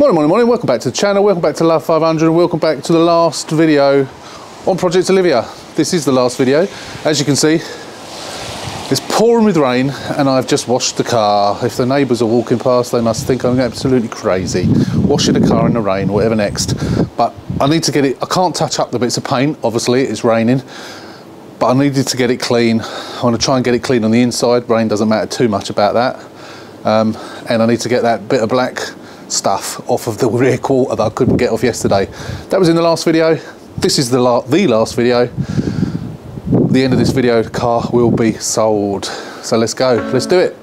Morning, welcome back to the channel, welcome back to Love 500, and welcome back to the last video on Project Olivia. This is the last video. As you can see, it's pouring with rain and I've just washed the car. If the neighbours are walking past, they must think I'm absolutely crazy. Washing the car in the rain, whatever next. But I need to get it, I can't touch up the bits of paint, obviously it's raining, but I needed to get it clean. I want to try and get it clean on the inside. Rain doesn't matter too much about that. And I need to get that bit of black stuff off of the rear quarter that I couldn't get off yesterday. That was in the last video. This is the last video. The end of this video, the car will be sold. So let's go, let's do it.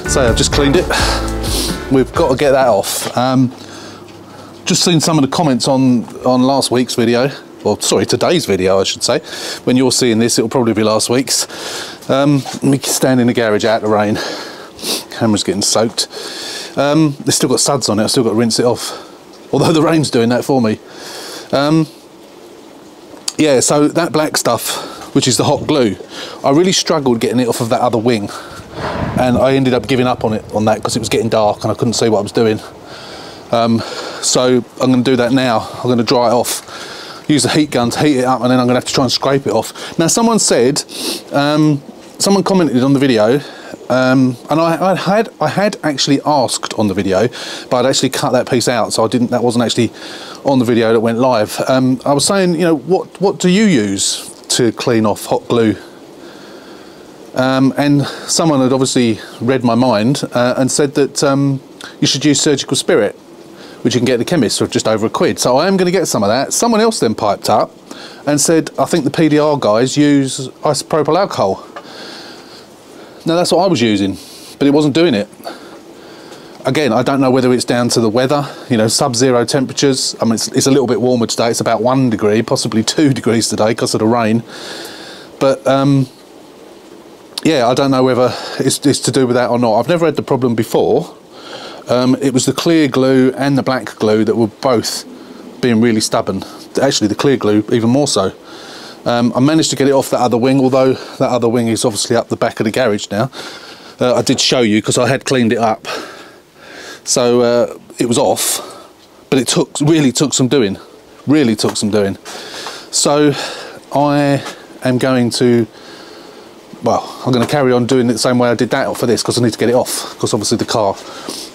So I've just cleaned it. We've got to get that off. Just seen some of the comments on last week's video, well, sorry, today's video, I should say. When you're seeing this, it'll probably be last week's. We stand in the garage out the rain. Camera's getting soaked. It's still got suds on it. I've still got to rinse it off. Although the rain's doing that for me. Yeah, so that black stuff, which is the hot glue, I really struggled getting it off of that other wing. And I ended up giving up on that because it was getting dark and I couldn't see what I was doing. So I'm going to do that now. I'm going to dry it off, use the heat gun to heat it up, and then I'm going to have to try and scrape it off. Now someone said, someone commented on the video, and I had actually asked on the video, but I'd actually cut that piece out, so that wasn't actually on the video that went live. I was saying, you know, what do you use to clean off hot glue? And someone had obviously read my mind and said that you should use surgical spirit, which you can get at the chemist for just over £1. So I am going to get some of that. Someone else then piped up and said, I think the PDR guys use isopropyl alcohol. Now that's what I was using, but it wasn't doing it. Again, I don't know whether it's down to the weather, you know, sub-zero temperatures. I mean, it's a little bit warmer today. It's about 1 degree, possibly 2 degrees today because of the rain. But yeah, I don't know whether it's to do with that or not. I've never had the problem before. It was the clear glue and the black glue that were both being really stubborn. Actually, the clear glue even more so. I managed to get it off that other wing, although that other wing is obviously up the back of the garage now. I did show you because I had cleaned it up. So it was off, but it really took some doing. Really took some doing. So I am going to, well, I'm going to carry on doing it the same way I did that for this because I need to get it off because obviously the car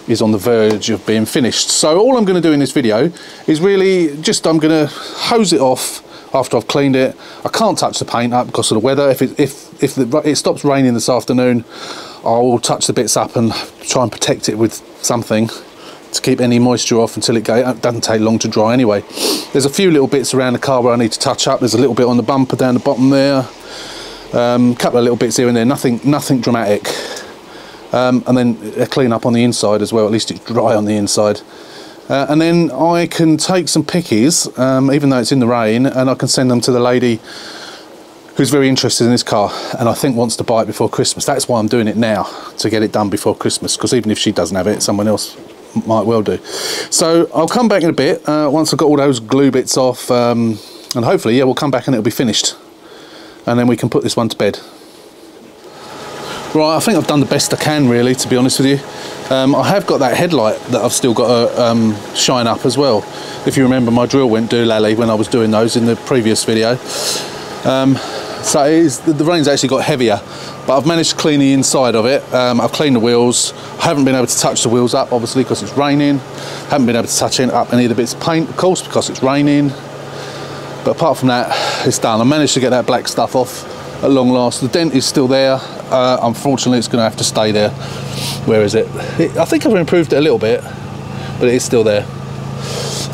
is on the verge of being finished. So all I'm going to do in this video is really just, I'm going to hose it off after I've cleaned it. I can't touch the paint up because of the weather. If it stops raining this afternoon, I'll touch the bits up and try and protect it with something to keep any moisture off until it doesn't take long to dry anyway. There's a few little bits around the car where I need to touch up. There's a little bit on the bumper down the bottom there. Couple of little bits here and there, nothing dramatic. And then a clean up on the inside as well, at least it's dry on the inside. And then I can take some pickies, even though it's in the rain, and I can send them to the lady who's very interested in this car and I think wants to buy it before Christmas. That's why I'm doing it now, to get it done before Christmas, because even if she doesn't have it, someone else might well do. So I'll come back in a bit once I've got all those glue bits off, and hopefully, yeah, we'll come back and it'll be finished. And then we can put this one to bed. Right, I think I've done the best I can really, to be honest with you. I have got that headlight that I've still got to shine up as well. If you remember, my drill went doolally when I was doing those in the previous video. So the rain's actually got heavier, but I've managed to clean the inside of it. I've cleaned the wheels. I haven't been able to touch the wheels up, obviously, because it's raining. Haven't been able to touch up any of the bits of paint, of course, because it's raining. But apart from that, it's done. I managed to get that black stuff off at long last. The dent is still there. Unfortunately, it's going to have to stay there. Where is it? I think I've improved it a little bit, but it is still there.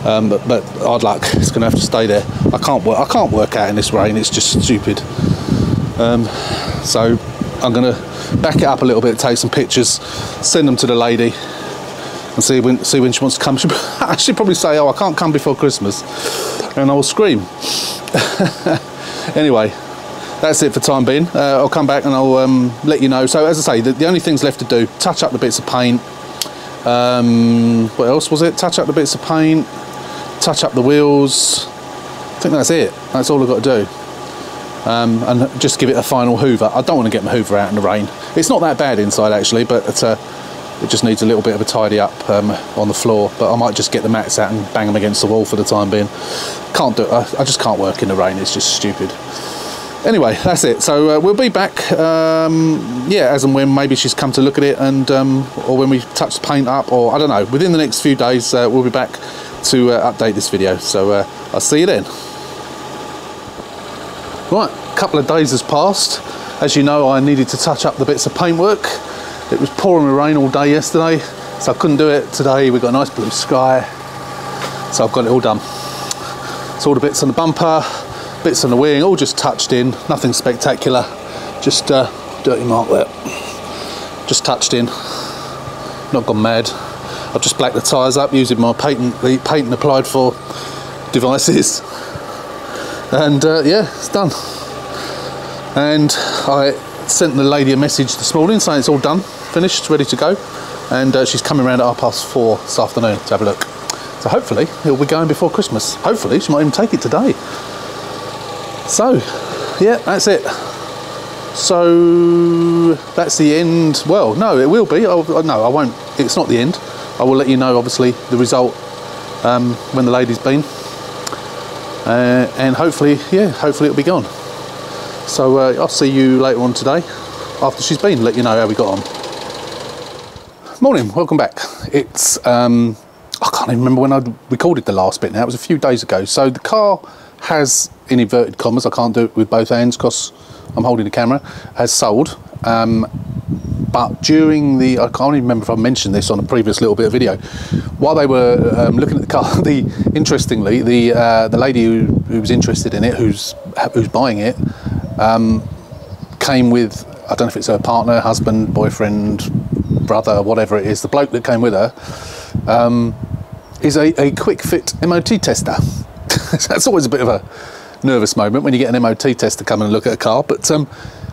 But hard luck, it's going to have to stay there. I can't work out in this rain. It's just stupid. So I'm going to back it up a little bit, take some pictures, send them to the lady, and see when she wants to come. She'll probably say, "Oh, I can't come before Christmas," and I will scream. Anyway, that's it for time being. I'll come back and I'll let you know. So as I say, the only things left to do, touch up the bits of paint. What else was it? Touch up the bits of paint, touch up the wheels. I think that's it. That's all I've got to do. And just give it a final hoover. I don't want to get my hoover out in the rain. It's not that bad inside actually, but it just needs a little bit of a tidy up on the floor. But I might just get the mats out and bang them against the wall for the time being. Can't do it. I just can't work in the rain. It's just stupid. Anyway, that's it. So we'll be back, yeah, as and when maybe she's come to look at it, and or when we touch the paint up, or I don't know. Within the next few days, we'll be back to update this video. So I'll see you then. Right, a couple of days has passed. As you know, I needed to touch up the bits of paintwork. It was pouring with rain all day yesterday, so I couldn't do it today. We've got a nice blue sky, so I've got it all done. So all the bits on the bumper, bits on the wing, all just touched in, nothing spectacular. Just dirty mark there. Just touched in, not gone mad. I've just blacked the tyres up using my paint and applied for devices. And yeah, it's done. And I sent the lady a message this morning saying it's all done, finished, ready to go. And she's coming around at 4:30 this afternoon to have a look. So hopefully it'll be going before Christmas. Hopefully she might even take it today. So yeah, that's it. So that's the end. Well, no, it will be. No, I won't. It's not the end. I will let you know, obviously, the result when the lady's been. And hopefully, yeah, hopefully it'll be gone. So I'll see you later on today after she's been, let you know how we got on. Morning, welcome back. It's, I can't even remember when I recorded the last bit now, it was a few days ago. So the car has, in inverted commas, I can't do it with both hands because I'm holding the camera, has sold. But during the, I can't even remember if I mentioned this on a previous little bit of video, while they were looking at the car, interestingly, the lady who was interested in it, who's buying it, came with, I don't know if it's her partner, husband, boyfriend, brother, whatever it is, the bloke that came with her is a quick fit MOT tester. That's always a bit of a nervous moment when you get an MOT tester come and look at a car, but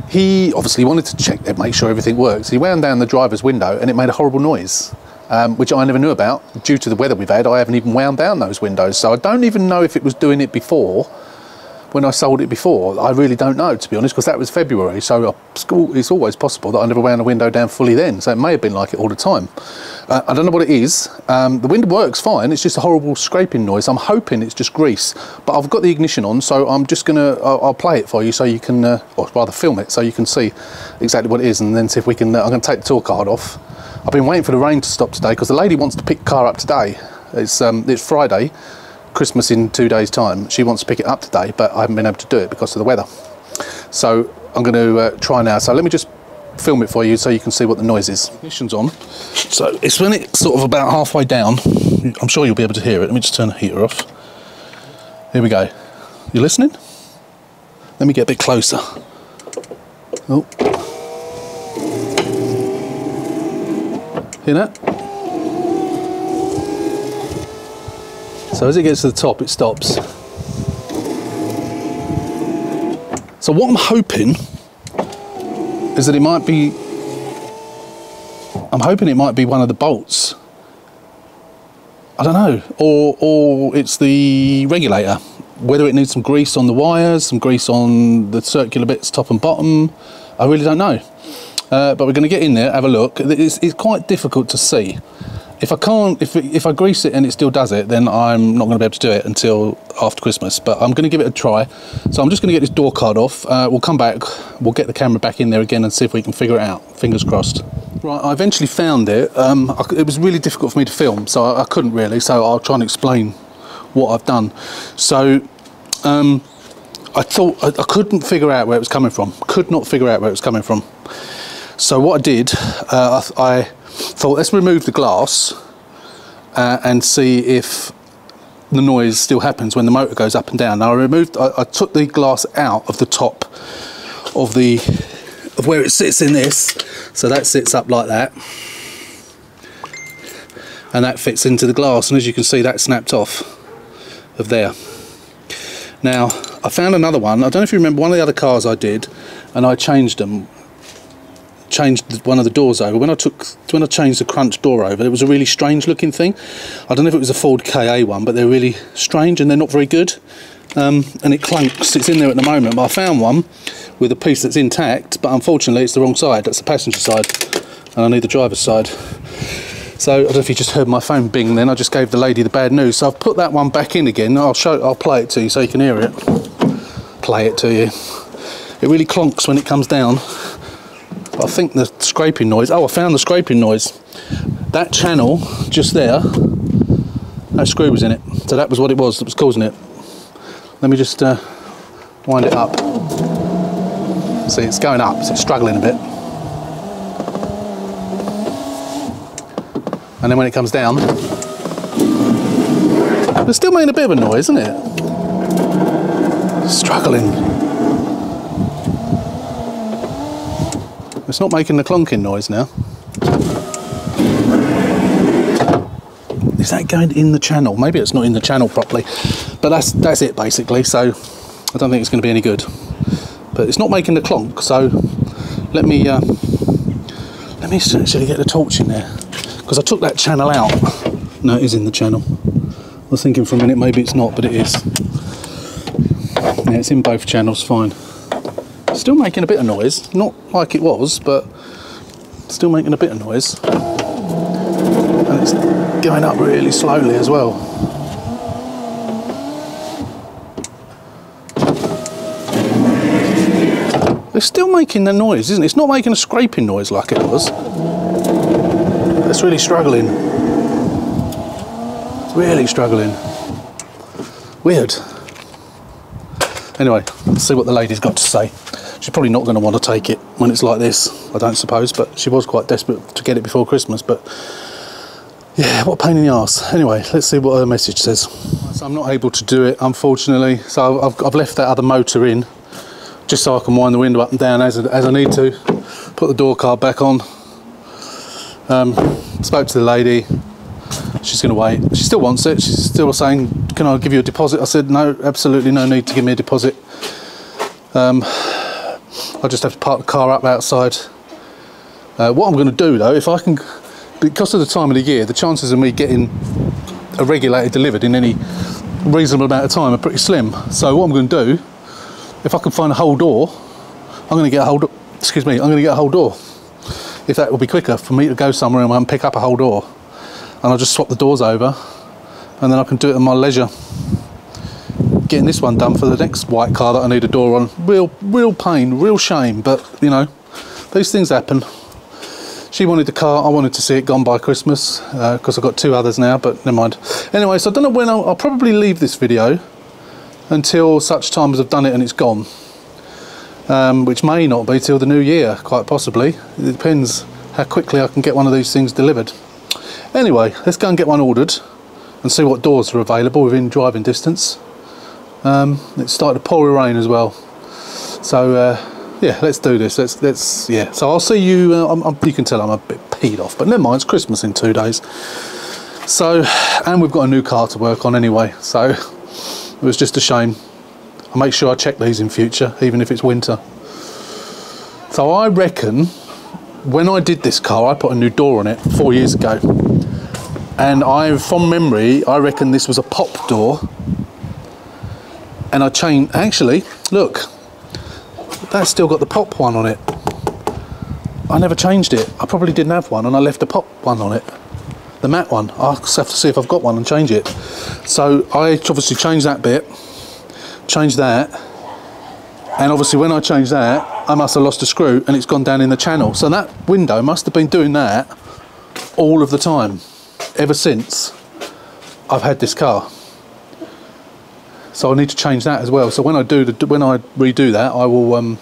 he obviously wanted to check and make sure everything works. He wound down the driver's window and it made a horrible noise, which I never knew about. Due to the weather we've had, I haven't even wound down those windows, so I don't even know if it was doing it before, when I sold it before. I really don't know, to be honest, because that was February, so it's always possible that I never wound the window down fully then, so it may have been like it all the time. I don't know what it is. The window works fine, it's just a horrible scraping noise. I'm hoping it's just grease, but I've got the ignition on, so I'm just gonna, I'll play it for you so you can, or rather film it so you can see exactly what it is, and then see if we can, I'm gonna take the tour card off. I've been waiting for the rain to stop today because the lady wants to pick the car up today. It's Friday, Christmas in 2 days time. She wants to pick it up today, but I haven't been able to do it because of the weather. So I'm going to try now. So let me just film it for you so you can see what the noise is. Ignition's on. So it's when it's sort of about halfway down. I'm sure you'll be able to hear it. Let me just turn the heater off. Here we go. You listening? Let me get a bit closer. Oh. Hear that? So as it gets to the top, it stops. So what I'm hoping is that it might be, I'm hoping it might be one of the bolts. I don't know, or it's the regulator. Whether it needs some grease on the wires, some grease on the circular bits top and bottom, I really don't know. But we're going to get in there, have a look. It's quite difficult to see. If I can't, if I grease it and it still does it, then I'm not going to be able to do it until after Christmas. But I'm going to give it a try. So I'm just going to get this door card off. We'll come back, we'll get the camera back in there again and see if we can figure it out. Fingers crossed. Right, I eventually found it. It was really difficult for me to film, so I couldn't really. So I'll try and explain what I've done. So I thought I couldn't figure out where it was coming from. Could not figure out where it was coming from. So what I did, I thought, let's remove the glass and see if the noise still happens when the motor goes up and down. Now I took the glass out of the top of where it sits in this, so that sits up like that, and that fits into the glass, and as you can see, that snapped off of there. Now I found another one. I don't know if you remember one of the other cars I did, and I changed them. Changed one of the doors over. When I changed the crunch door over, it was a really strange looking thing. I don't know if it was a Ford KA one, but they're really strange and they're not very good. And it clunks. It's in there at the moment, but I found one with a piece that's intact, but unfortunately it's the wrong side. That's the passenger side, and I need the driver's side. So I don't know if you just heard my phone bing then. I just gave the lady the bad news. So I've put that one back in again. I'll play it to you so you can hear it. Play it to you. It really clonks when it comes down. I think the scraping noise. Oh, I found the scraping noise. That channel just there, that screw was in it. So that was what it was that was causing it. Let me just wind it up. See, it's going up, so it's struggling a bit. And then when it comes down, it's still making a bit of a noise, isn't it? Struggling. It's not making the clonking noise now. Is that going in the channel? Maybe it's not in the channel properly, but that's it basically. So I don't think it's going to be any good. But it's not making the clonk. So let me actually get the torch in there, because I took that channel out. No, it is in the channel. I was thinking for a minute maybe it's not, but it is. Yeah, it's in both channels, fine. Still making a bit of noise, not like it was, but still making a bit of noise. And it's going up really slowly as well. It's still making the noise, isn't it? It's not making a scraping noise like it was. It's really struggling. Really struggling. Weird. Anyway, let's see what the lady's got to say. She's probably not going to want to take it when it's like this, I don't suppose, but she was quite desperate to get it before Christmas. But yeah, what a pain in the arse. Anyway, let's see what her message says. So I'm not able to do it, unfortunately. So I've left that other motor in, just so I can wind the window up and down as I need to. Put the door card back on. Spoke to the lady. She's going to wait. She still wants it. She's still saying, can I give you a deposit? I said, no, absolutely no need to give me a deposit. I just have to park the car up outside. What I'm going to do though, if I can, because of the time of the year, the chances of me getting a regulator delivered in any reasonable amount of time are pretty slim. So what I'm going to do, if I can find a whole door, I'm going to get a whole door. Excuse me, I'm going to get a whole door. If that will be quicker for me to go somewhere and pick up a whole door, and I'll just swap the doors over, and then I can do it at my leisure. Getting this one done for the next white car that I need a door on. Real pain, real shame, but you know, these things happen. She wanted the car, I wanted to see it gone by Christmas, because I've got two others now, but never mind. Anyway, so I don't know when I'll probably leave this video until such time as I've done it and it's gone. Which may not be till the new year, quite possibly. It depends how quickly I can get one of these things delivered. Anyway, let's go and get one ordered and see what doors are available within driving distance. It started to pour rain as well, so yeah, let's do this. Let's yeah. So I'll see you. You can tell I'm a bit peed off, but never mind. It's Christmas in 2 days. So, and we've got a new car to work on anyway. So it was just a shame. I'll make sure I check these in future, even if it's winter. So I reckon when I did this car, I put a new door on it 4 years ago, and from memory, I reckon this was a pop door. And I changed, actually, look, that's still got the pop one on it. I never changed it. I probably didn't have one, and I left the pop one on it. The matte one. I'll just have to see if I've got one and change it. So I obviously changed that bit, changed that, and obviously when I changed that, I must have lost a screw and it's gone down in the channel. So that window must have been doing that all of the time, ever since I've had this car. So I need to change that as well. So when I redo that, I will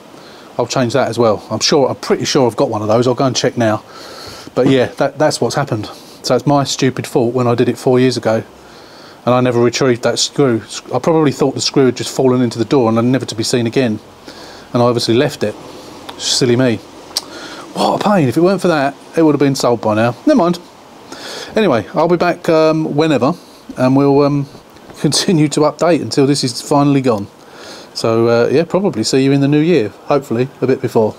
I'll change that as well. I'm pretty sure I've got one of those. I'll go and check now. But yeah, that's what's happened. So it's my stupid fault when I did it 4 years ago, and I never retrieved that screw. I probably thought the screw had just fallen into the door and never to be seen again, and I obviously left it. Silly me. What a pain. If it weren't for that, it would have been sold by now. Never mind. Anyway, I'll be back whenever, and we'll continue to update until this is finally gone. So yeah, probably see you in the new year, hopefully a bit before.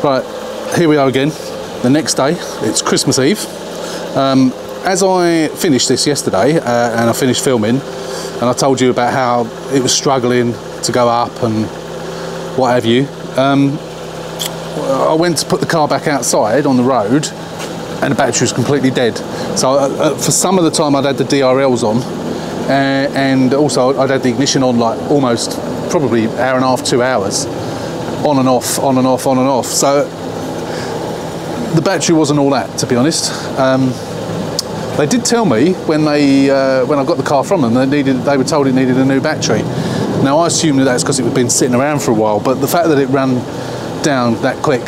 Right, here we are again, the next day. It's Christmas Eve. As I finished this yesterday and I finished filming, and I told you about how it was struggling to go up and what have you, I went to put the car back outside on the road and the battery was completely dead. So for some of the time I'd had the DRLs on, and also I'd had the ignition on like almost probably hour and a half, 2 hours, on and off, on and off, on and off. So the battery wasn't all that, to be honest. They did tell me when I got the car from them, they were told it needed a new battery. Now I assume that's because it had been sitting around for a while, but the fact that it ran down that quick,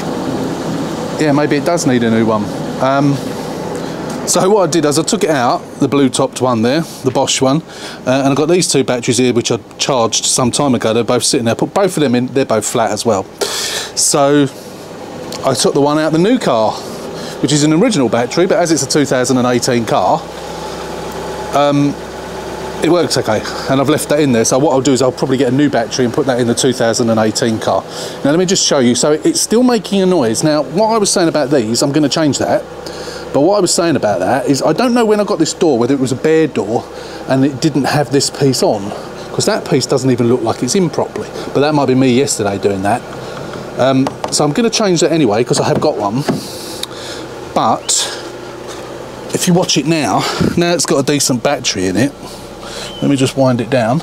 yeah, maybe it does need a new one. So what I did is I took it out, the blue topped one there, the Bosch one, and I got these two batteries here which I charged some time ago. They're both sitting there, put both of them in, they're both flat as well. So I took the one out of the new car, which is an original battery, but as it's a 2018 car, it works okay, and I've left that in there. So what I'll do is I'll probably get a new battery and put that in the 2018 car. Now let me just show you. So it's still making a noise. Now what I was saying about these, I'm going to change that. But what I was saying about that is I don't know when I got this door, whether it was a bare door and it didn't have this piece on, because that piece doesn't even look like it's in properly. But that might be me yesterday doing that. So I'm going to change that anyway, because I have got one. But if you watch it now it's got a decent battery in it. Let me just wind it down.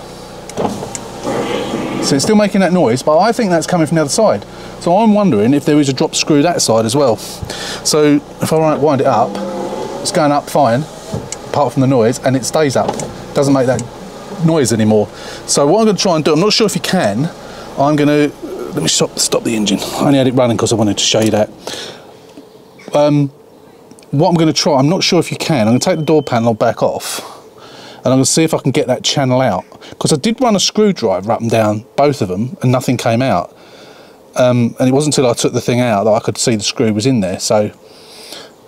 So it's still making that noise, but I think that's coming from the other side. So I'm wondering if there is a drop screw that side as well. So if I wind it up, it's going up fine, apart from the noise, and it stays up. It doesn't make that noise anymore. So what I'm going to try and do, I'm not sure if you can, I'm going to, let me stop the engine. I only had it running because I wanted to show you that. What I'm going to try, I'm not sure if you can, I'm going to take the door panel back off, and I'm going to see if I can get that channel out. Because I did run a screwdriver up and down both of them, and nothing came out. And it wasn't until I took the thing out that I could see the screw was in there. So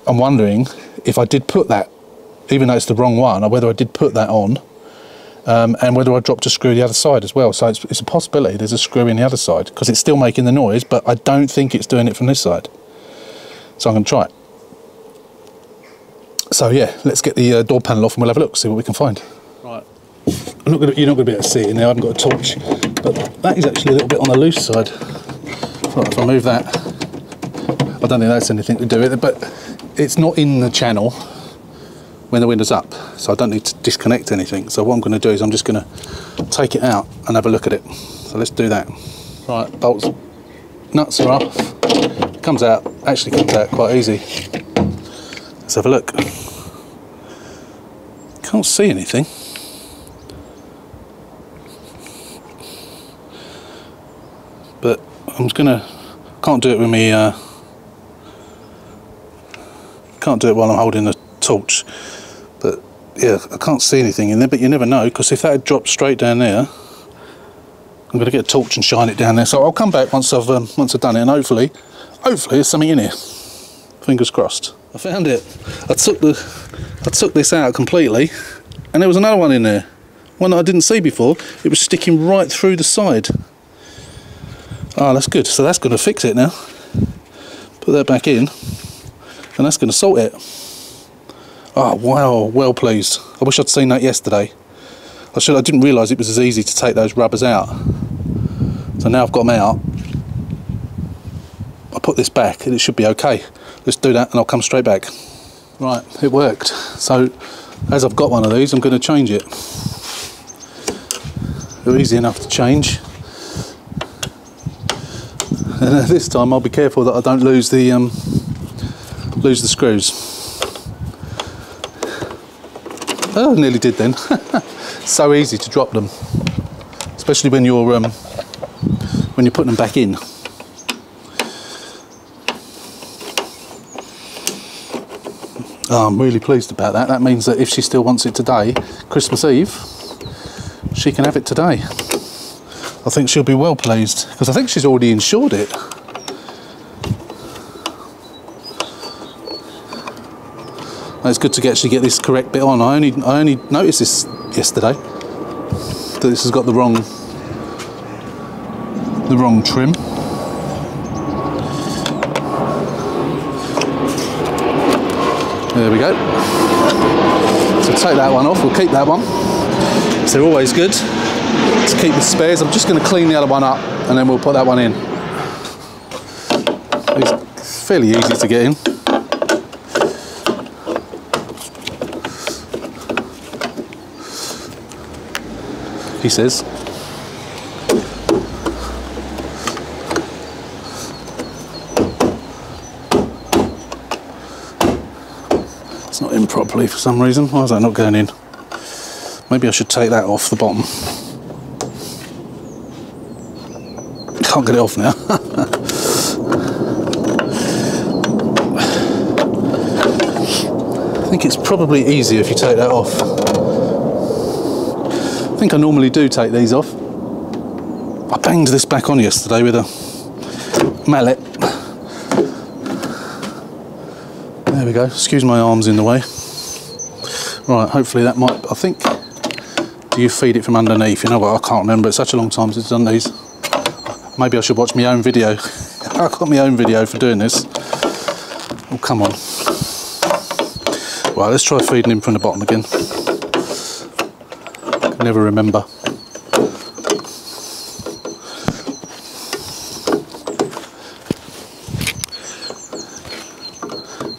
I'm wondering if I did put that, even though it's the wrong one, or whether I did put that on, and whether I dropped a screw the other side as well. So it's a possibility there's a screw in the other side, because it's still making the noise, but I don't think it's doing it from this side. So I'm going to try it. So yeah, let's get the door panel off and we'll have a look, see what we can find. Right, you're not going to be able to see it in there, I haven't got a torch, but that is actually a little bit on the loose side. Right, if I move that, I don't think that's anything to do with it, but it's not in the channel when the window's up, so I don't need to disconnect anything. So what I'm going to do is I'm just going to take it out and have a look at it. So let's do that. Right, bolts, nuts are off. It comes out, actually comes out quite easy. Let's have a look. Can't see anything. But I'm gonna, can't do it with me, can't do it while I'm holding the torch. But yeah, I can't see anything in there, but you never know, because if that had dropped straight down there, I'm going to get a torch and shine it down there. So I'll come back once I've done it, and hopefully there's something in here. Fingers crossed. I found it. I took this out completely, and there was another one in there, one that I didn't see before. It was sticking right through the side. Oh, that's good. So that's going to fix it now. Put that back in, and that's going to sort it. Oh wow, well pleased. I wish I'd seen that yesterday. I didn't realise it was as easy to take those rubbers out. So now I've got them out, I'll put this back and it should be okay. Let's do that and I'll come straight back. Right, it worked. So as I've got one of these, I'm going to change it. They're easy enough to change. And this time I'll be careful that I don't lose the screws. Oh, I nearly did then. So easy to drop them, especially when you're putting them back in. Oh, I'm really pleased about that. That means that if she still wants it today, Christmas Eve, she can have it today. I think she'll be well pleased, because I think she's already insured it. It's good to actually get this correct bit on. I only noticed this yesterday. that this has got the wrong trim. There we go. So take that one off, we'll keep that one. So they're always good to keep the spares. I'm just going to clean the other one up and then we'll put that one in. It's fairly easy to get in. He says. It's not in properly for some reason. Why is that not going in? Maybe I should take that off the bottom. Can't get it off now. I think it's probably easier if you take that off. I think I normally do take these off. I banged this back on yesterday with a mallet. There we go. Excuse my arms in the way. Right, hopefully that might, I think, do you feed it from underneath? You know what, I can't remember. It's such a long time since I've done these. Maybe I should watch my own video. I got my own video for doing this. Oh, come on. Right, let's try feeding him from the bottom again. I can never remember.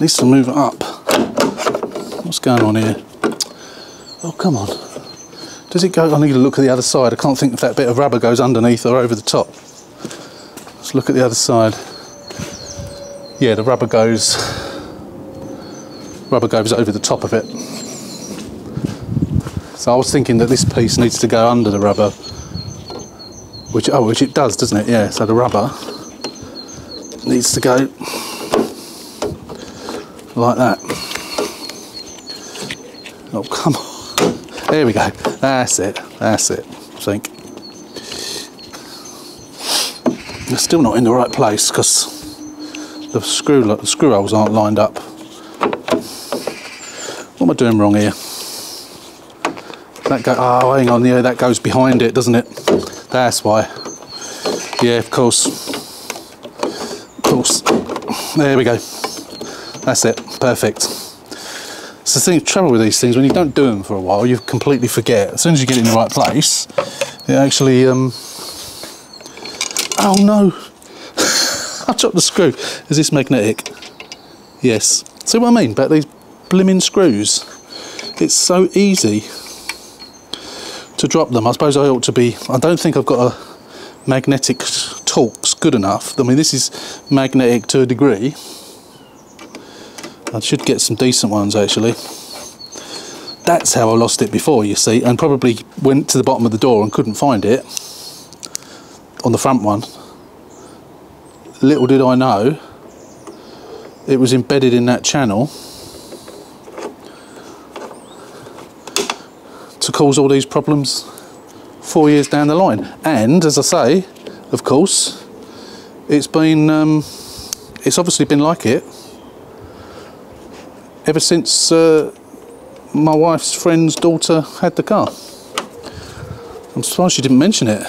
Needs to move it up. What's going on here? Oh, come on. Does it go? I need to look at the other side. I can't think if that bit of rubber goes underneath or over the top. Let's look at the other side. Yeah, the rubber goes over the top of it. So I was thinking that this piece needs to go under the rubber, which it does, doesn't it? Yeah. So the rubber needs to go like that. Oh, come on. There we go. That's it. That's it, I think. They're still not in the right place because the screw holes aren't lined up. What am I doing wrong here? That go, oh, hang on, yeah, that goes behind it, doesn't it? That's why. Yeah, of course. Of course. There we go. That's it. Perfect. It's the trouble with these things, when you don't do them for a while, you completely forget. As soon as you get it in the right place, it actually... Oh no! I dropped the screw. Is this magnetic? Yes. See what I mean about these blimmin' screws? It's so easy to drop them. I suppose I ought to be... I don't think I've got a magnetic Torx good enough. I mean, this is magnetic to a degree. I should get some decent ones actually. That's how I lost it before, you see, and probably went to the bottom of the door and couldn't find it on the front one. Little did I know it was embedded in that channel to cause all these problems 4 years down the line. And as I say, of course, it's been it's obviously been like it ever since my wife's friend's daughter had the car. I'm surprised she didn't mention it.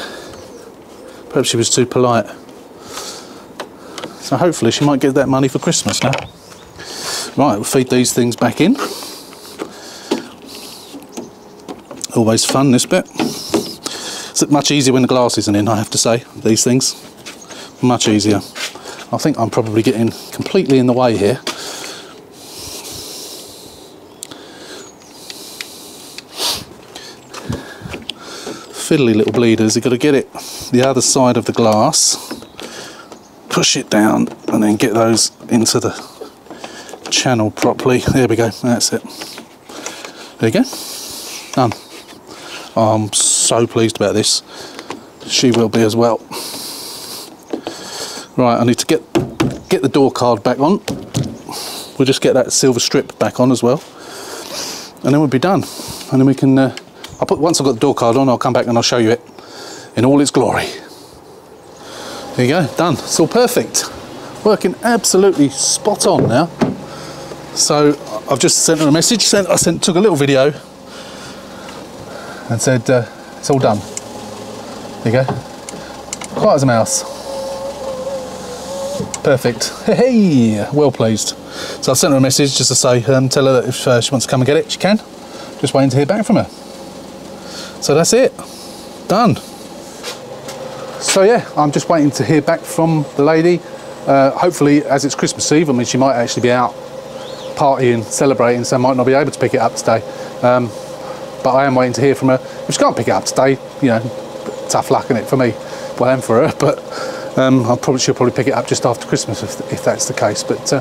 Perhaps she was too polite. So hopefully she might get that money for Christmas now. Right, we'll feed these things back in. Always fun, this bit. It's much easier when the glass isn't in, I have to say, these things. Much easier. I think I'm probably getting completely in the way here. Fiddly little bleeders, you've got to get it the other side of the glass, push it down and then get those into the channel properly. There we go, that's it. There you go, done. Oh, I'm so pleased about this. She will be as well. Right, I need to get the door card back on. We'll just get that silver strip back on as well, and then we'll be done. And then we can once I've got the door card on, I'll come back and I'll show you it in all its glory. There you go, done. It's all perfect. Working absolutely spot on now. So I've just sent her a message. Took a little video and said, It's all done. There you go. Quiet as a mouse. Perfect. Hey, well pleased. So I've sent her a message just to say, tell her that if she wants to come and get it, she can. Just waiting to hear back from her. So that's it. Done. So yeah, I'm just waiting to hear back from the lady. Hopefully, as it's Christmas Eve, I mean, she might actually be out partying, celebrating, so I might not be able to pick it up today. But I am waiting to hear from her. If she can't pick it up today, you know, tough luck in it for me, well, and for her. But she'll probably pick it up just after Christmas if that's the case. But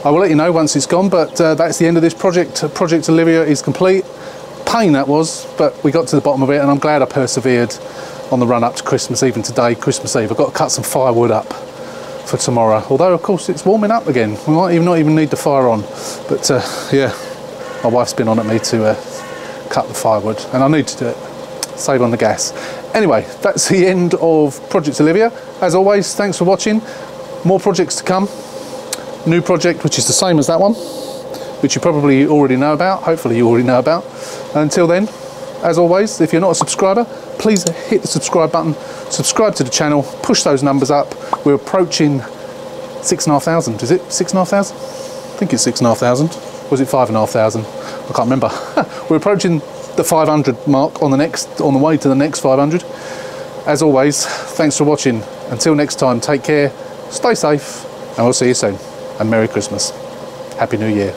I will let you know once it's gone. But that's the end of this project. Project Olivia is complete. Pain that was, but we got to the bottom of it, and I'm glad I persevered on the run up to Christmas. Even today, Christmas Eve, I've got to cut some firewood up for tomorrow. Although, of course, it's warming up again. We might not even need the fire on. But yeah, my wife's been on at me to cut the firewood, and I need to do it. Save on the gas. Anyway, that's the end of Project Olivia. As always, thanks for watching. More projects to come. New project, which is the same as that one, which you probably already know about. Hopefully you already know about. Until then, as always, if you're not a subscriber, please hit the subscribe button, subscribe to the channel, push those numbers up. We're approaching 6,500. Is it 6,500? I think it's 6,500. Was it 5,500? I can't remember. We're approaching the 500 mark on the way to the next 500. As always, thanks for watching. Until next time, take care, stay safe, and we'll see you soon. And Merry Christmas. Happy New Year.